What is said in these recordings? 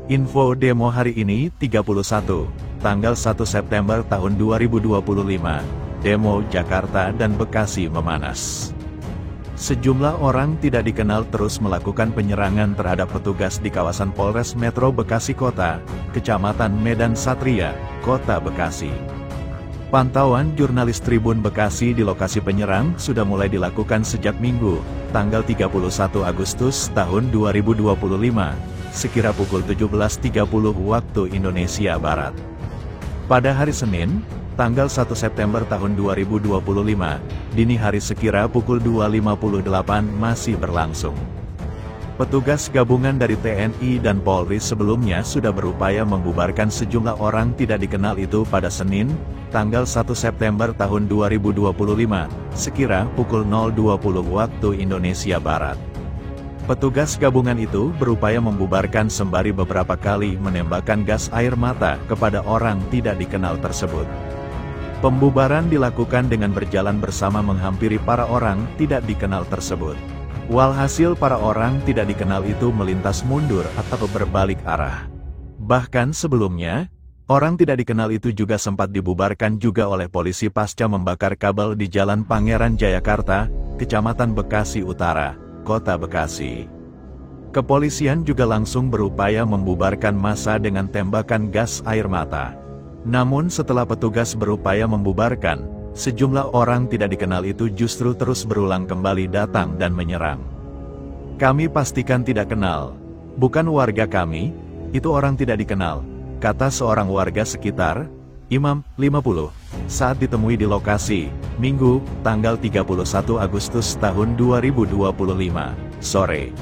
Info demo hari ini 31, tanggal 1 September tahun 2025, demo Jakarta dan Bekasi memanas. Sejumlah orang tidak dikenal terus melakukan penyerangan terhadap petugas di kawasan Polres Metro Bekasi Kota, Kecamatan Medan Satria, Kota Bekasi. Pantauan jurnalis Tribun Bekasi di lokasi penyerang sudah mulai dilakukan sejak Minggu, tanggal 31 Agustus tahun 2025, sekira pukul 17.30 waktu Indonesia Barat. Pada hari Senin, tanggal 1 September tahun 2025, dini hari sekira pukul 2.58 masih berlangsung. Petugas gabungan dari TNI dan Polri sebelumnya sudah berupaya membubarkan sejumlah orang tidak dikenal itu pada Senin, tanggal 1 September tahun 2025, sekira pukul 0.20 waktu Indonesia Barat. Petugas gabungan itu berupaya membubarkan sembari beberapa kali menembakkan gas air mata kepada orang tidak dikenal tersebut. Pembubaran dilakukan dengan berjalan bersama menghampiri para orang tidak dikenal tersebut. Walhasil para orang tidak dikenal itu melintas mundur atau berbalik arah. Bahkan sebelumnya, orang tidak dikenal itu juga sempat dibubarkan juga oleh polisi pasca membakar kabel di Jalan Pangeran Jayakarta, Kecamatan Bekasi Utara, Kota Bekasi. Kepolisian juga langsung berupaya membubarkan massa dengan tembakan gas air mata. Namun setelah petugas berupaya membubarkan, sejumlah orang tidak dikenal itu justru terus berulang kembali datang dan menyerang. Kami pastikan tidak kenal. Bukan warga kami, itu orang tidak dikenal, kata seorang warga sekitar, Imam, 50, saat ditemui di lokasi, Minggu, tanggal 31 Agustus tahun 2025, sore.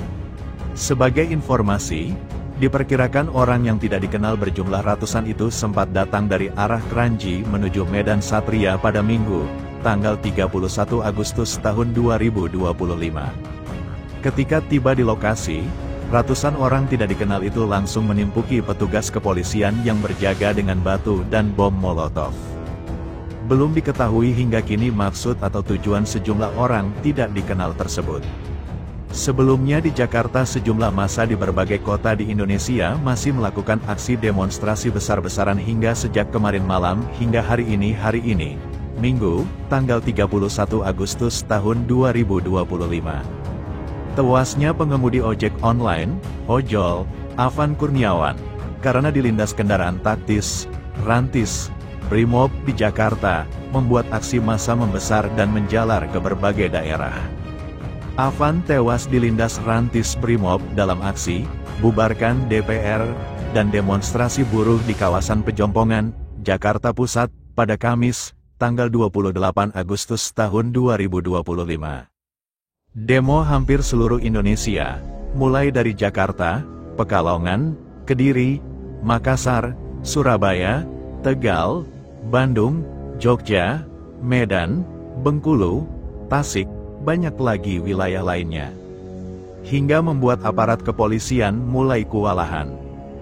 Sebagai informasi, diperkirakan orang yang tidak dikenal berjumlah ratusan itu sempat datang dari arah Kranji menuju Medan Satria pada Minggu, tanggal 31 Agustus tahun 2025. Ketika tiba di lokasi, ratusan orang tidak dikenal itu langsung menimpuki petugas kepolisian yang berjaga dengan batu dan bom molotov. Belum diketahui hingga kini maksud atau tujuan sejumlah orang tidak dikenal tersebut. Sebelumnya di Jakarta sejumlah massa di berbagai kota di Indonesia masih melakukan aksi demonstrasi besar-besaran hingga sejak kemarin malam hingga hari ini, Minggu, tanggal 31 Agustus tahun 2025. Tewasnya pengemudi ojek online, ojol, Afan Kurniawan, karena dilindas kendaraan taktis, rantis, Brimob di Jakarta, membuat aksi massa membesar dan menjalar ke berbagai daerah. Afan tewas dilindas rantis Brimob dalam aksi, bubarkan DPR, dan demonstrasi buruh di kawasan Pejompongan, Jakarta Pusat, pada Kamis, tanggal 28 Agustus tahun 2025. Demo hampir seluruh Indonesia, mulai dari Jakarta, Pekalongan, Kediri, Makassar, Surabaya, Tegal, Bandung, Jogja, Medan, Bengkulu, Tasik, banyak lagi wilayah lainnya. Hingga membuat aparat kepolisian mulai kewalahan.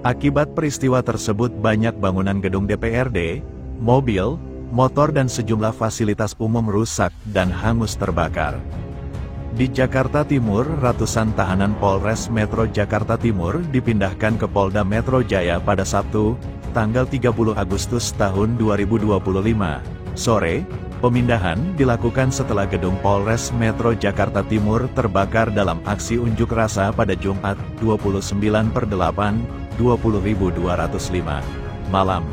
Akibat peristiwa tersebut banyak bangunan gedung DPRD, mobil, motor dan sejumlah fasilitas umum rusak dan hangus terbakar. Di Jakarta Timur, ratusan tahanan Polres Metro Jakarta Timur dipindahkan ke Polda Metro Jaya pada Sabtu, tanggal 30 Agustus tahun 2025, sore. Pemindahan dilakukan setelah gedung Polres Metro Jakarta Timur terbakar dalam aksi unjuk rasa pada Jumat, 29/8/20.205, malam.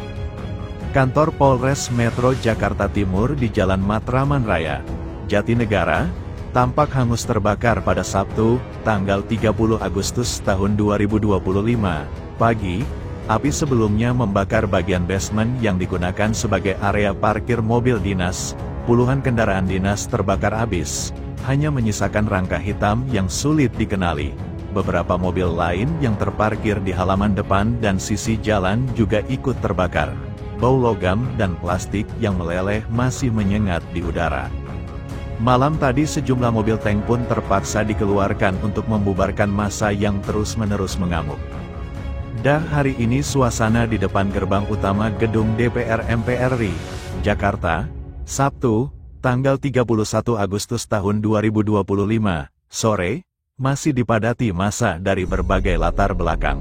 Kantor Polres Metro Jakarta Timur di Jalan Matraman Raya, Jatinegara, tampak hangus terbakar pada Sabtu, tanggal 30 Agustus tahun 2025, pagi. Api sebelumnya membakar bagian basement yang digunakan sebagai area parkir mobil dinas. Puluhan kendaraan dinas terbakar habis, hanya menyisakan rangka hitam yang sulit dikenali. Beberapa mobil lain yang terparkir di halaman depan dan sisi jalan juga ikut terbakar. Bau logam dan plastik yang meleleh masih menyengat di udara. Malam tadi sejumlah mobil tank pun terpaksa dikeluarkan untuk membubarkan massa yang terus-menerus mengamuk. Dah hari ini suasana di depan gerbang utama gedung DPR MPR RI, Jakarta, Sabtu, tanggal 31 Agustus tahun 2025, sore, masih dipadati massa dari berbagai latar belakang.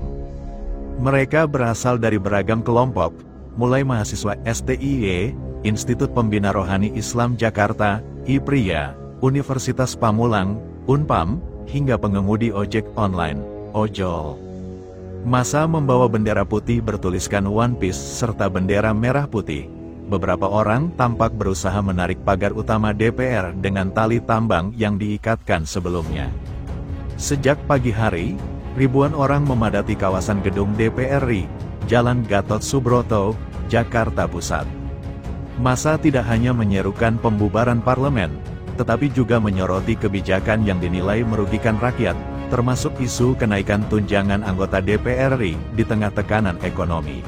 Mereka berasal dari beragam kelompok, mulai mahasiswa STIY, Institut Pembina Rohani Islam Jakarta, IPRIA, Universitas Pamulang, Unpam, hingga pengemudi ojek online, ojol. Massa membawa bendera putih bertuliskan One Piece serta bendera merah putih. Beberapa orang tampak berusaha menarik pagar utama DPR dengan tali tambang yang diikatkan sebelumnya. Sejak pagi hari, ribuan orang memadati kawasan gedung DPR RI, Jalan Gatot Subroto, Jakarta Pusat. Massa tidak hanya menyerukan pembubaran parlemen, tetapi juga menyoroti kebijakan yang dinilai merugikan rakyat, termasuk isu kenaikan tunjangan anggota DPR RI di tengah tekanan ekonomi.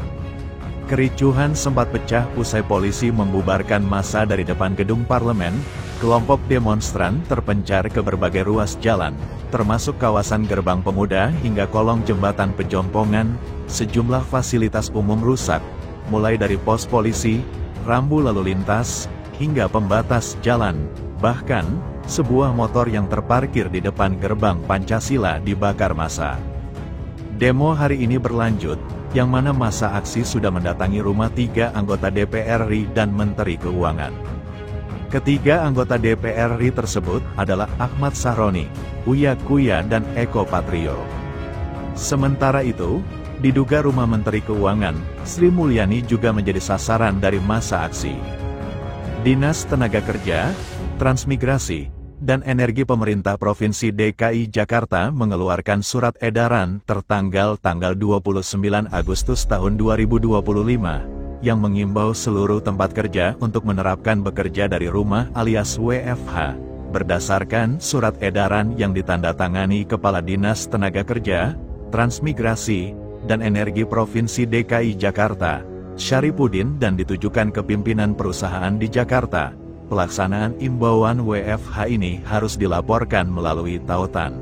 Kericuhan sempat pecah usai polisi membubarkan massa dari depan gedung parlemen. Kelompok demonstran terpencar ke berbagai ruas jalan, termasuk kawasan Gerbang Pemuda hingga kolong jembatan Pejompongan. Sejumlah fasilitas umum rusak, mulai dari pos polisi, rambu lalu lintas, hingga pembatas jalan. Bahkan, sebuah motor yang terparkir di depan gerbang Pancasila dibakar massa. Demo hari ini berlanjut, yang mana massa aksi sudah mendatangi rumah 3 anggota DPR RI dan Menteri Keuangan. Ketiga anggota DPR RI tersebut adalah Ahmad Sahroni, Uya Kuya dan Eko Patrio. Sementara itu, diduga rumah Menteri Keuangan, Sri Mulyani juga menjadi sasaran dari massa aksi. Dinas Tenaga Kerja, Transmigrasi, dan Energi Pemerintah Provinsi DKI Jakarta mengeluarkan surat edaran tertanggal 29 Agustus tahun 2025, yang mengimbau seluruh tempat kerja untuk menerapkan bekerja dari rumah alias WFH, berdasarkan surat edaran yang ditandatangani Kepala Dinas Tenaga Kerja, Transmigrasi, dan Energi Provinsi DKI Jakarta, Syaripudin, dan ditujukan ke pimpinan perusahaan di Jakarta. Pelaksanaan imbauan WFH ini harus dilaporkan melalui tautan.